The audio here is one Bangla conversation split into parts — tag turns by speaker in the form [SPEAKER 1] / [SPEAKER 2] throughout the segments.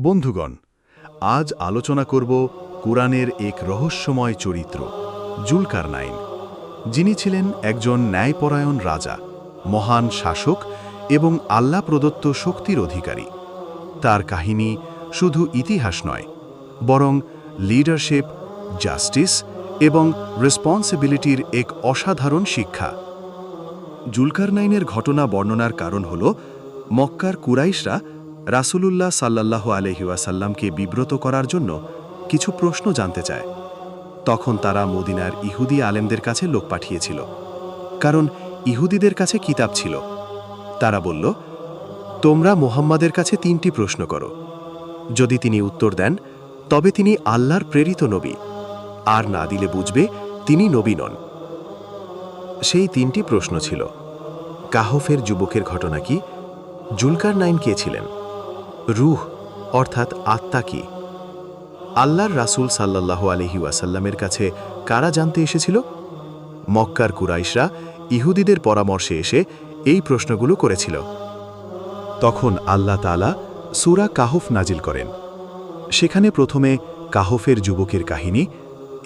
[SPEAKER 1] বন্ধুগণ, আজ আলোচনা করব কুরআনের এক রহস্যময় চরিত্র জুলকারনাইন, যিনি ছিলেন একজন ন্যায়পরায়ণ রাজা, মহান শাসক এবং আল্লাহ প্রদত্ত শক্তির অধিকারী। তার কাহিনী শুধু ইতিহাস নয়, বরং লিডারশিপ, জাস্টিস এবং রেসপন্সিবিলিটির এক অসাধারণ শিক্ষা। জুলকারনাইনের ঘটনা বর্ণনার কারণ হল মক্কার কুরাইশরা রাসূলুল্লাহ সাল্লাল্লাহু আলাইহি ওয়াসাল্লামকে বিব্রত করার জন্য কিছু প্রশ্ন জানতে চায়। তখন তারা মদিনার ইহুদি আলেমদের কাছে লোক পাঠিয়েছিল, কারণ ইহুদিদের কাছে কিতাব ছিল। তারা বলল, তোমরা মুহাম্মাদের কাছে 3টি প্রশ্ন করো। যদি তিনি উত্তর দেন, তবে তিনি আল্লাহর প্রেরিত নবী, আর না দিলে বুঝবে তিনি নবী নন। সেই 3টি প্রশ্ন ছিল: কাহফের যুবকের ঘটনা কি? জুলকারনাইন কে ছিলেন? রূহ অর্থাৎ আত্মা কি? আল্লাহর রাসূল সাল্লাল্লাহু আলাইহি ওয়াসাল্লামের কাছে কারা জানতে এসেছিল? মক্কার কুরাইশরা ইহুদিদের পরামর্শে এসে এই প্রশ্নগুলো করেছিল। তখন আল্লাহ তাআলা সূরা কাহফ নাজিল করেন। সেখানে প্রথমে কাহফের যুবকের কাহিনী,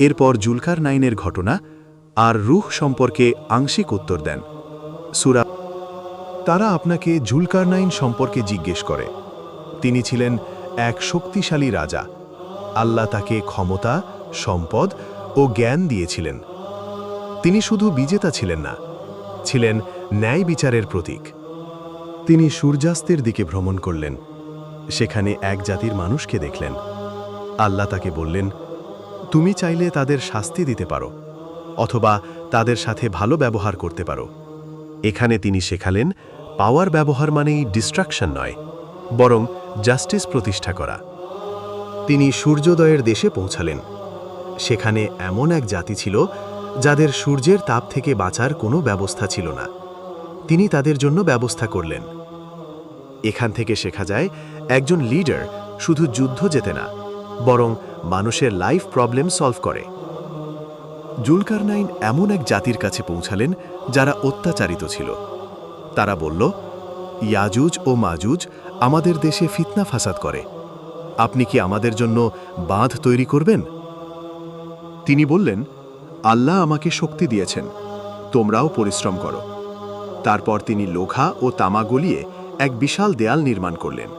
[SPEAKER 1] এরপর জুলকারনাইনের ঘটনা আর রূহ সম্পর্কে আংশিক উত্তর দেন। সূরা তারা আপনাকে জুলকারনাইন সম্পর্কে জিজ্ঞেস করে। তিনি ছিলেন এক শক্তিশালী রাজা। আল্লাহ তাকে ক্ষমতা, সম্পদ ও জ্ঞান দিয়েছিলেন। তিনি শুধু বিজেতা ছিলেন না, ছিলেন ন্যায় বিচারের প্রতীক। তিনি সূর্যাস্তের দিকে ভ্রমণ করলেন। সেখানে এক জাতির মানুষকে দেখলেন। আল্লাহ তাকে বললেন, তুমি চাইলে তাদের শাস্তি দিতে পারো, অথবা তাদের সাথে ভালো ব্যবহার করতে পারো। এখানে তিনি শেখালেন, পাওয়ার ব্যবহার মানেই ডিস্ট্রাকশন নয়, বরং জাস্টিস প্রতিষ্ঠা করা। তিনি সূর্যোদয়ের দেশে পৌঁছালেন। সেখানে এমন এক জাতি ছিল যাদের সূর্যের তাপ থেকে বাঁচার কোনো ব্যবস্থা ছিল না। তিনি তাদের জন্য ব্যবস্থা করলেন। এখান থেকে শেখা যায়, একজন লিডার শুধু যুদ্ধ জেতে না, বরং মানুষের লাইফ প্রবলেম সলভ করে। জুলকারনাইন এমন এক জাতির কাছে পৌঁছালেন যারা অত্যাচারিত ছিল। তারা বলল, ইয়াজুজ ও মাজুজ আমাদের দেশে ফিতনা ফাসাদ করে। আপনি কি আমাদের জন্য বাঁধ তৈরি করবেন? তিনি বললেন, আল্লাহ আমাকে শক্তি দিয়েছেন, তোমরাও পরিশ্রম করো। তারপর তিনি লোহা ও তামা গলিয়ে এক বিশাল দেয়াল নির্মাণ করলেন।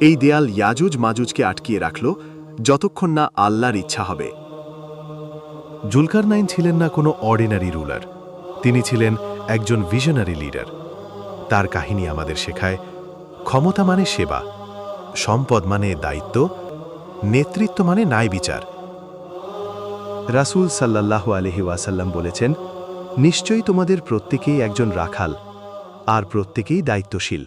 [SPEAKER 1] এই দেয়াল ইয়াজুজ মাজুজকে আটকিয়ে রাখল, যতক্ষণ না আল্লাহর ইচ্ছা হবে। জুলকারনাইন ছিলেন না কোনো অর্ডিনারি রুলার, তিনি ছিলেন একজন ভিশনারি লিডার। তার কাহিনী আমাদের শেখায়, ক্ষমতা মানে সেবা, সম্পদ মানে দায়িত্ব, নেতৃত্ব মানে ন্যায় বিচার। রাসূল সাল্লাল্লাহু আলাইহি ওয়াসাল্লাম বলেছেন, নিশ্চয়ই তোমাদের প্রত্যেকেই একজন রাখাল, আর প্রত্যেকেই দায়িত্বশীল।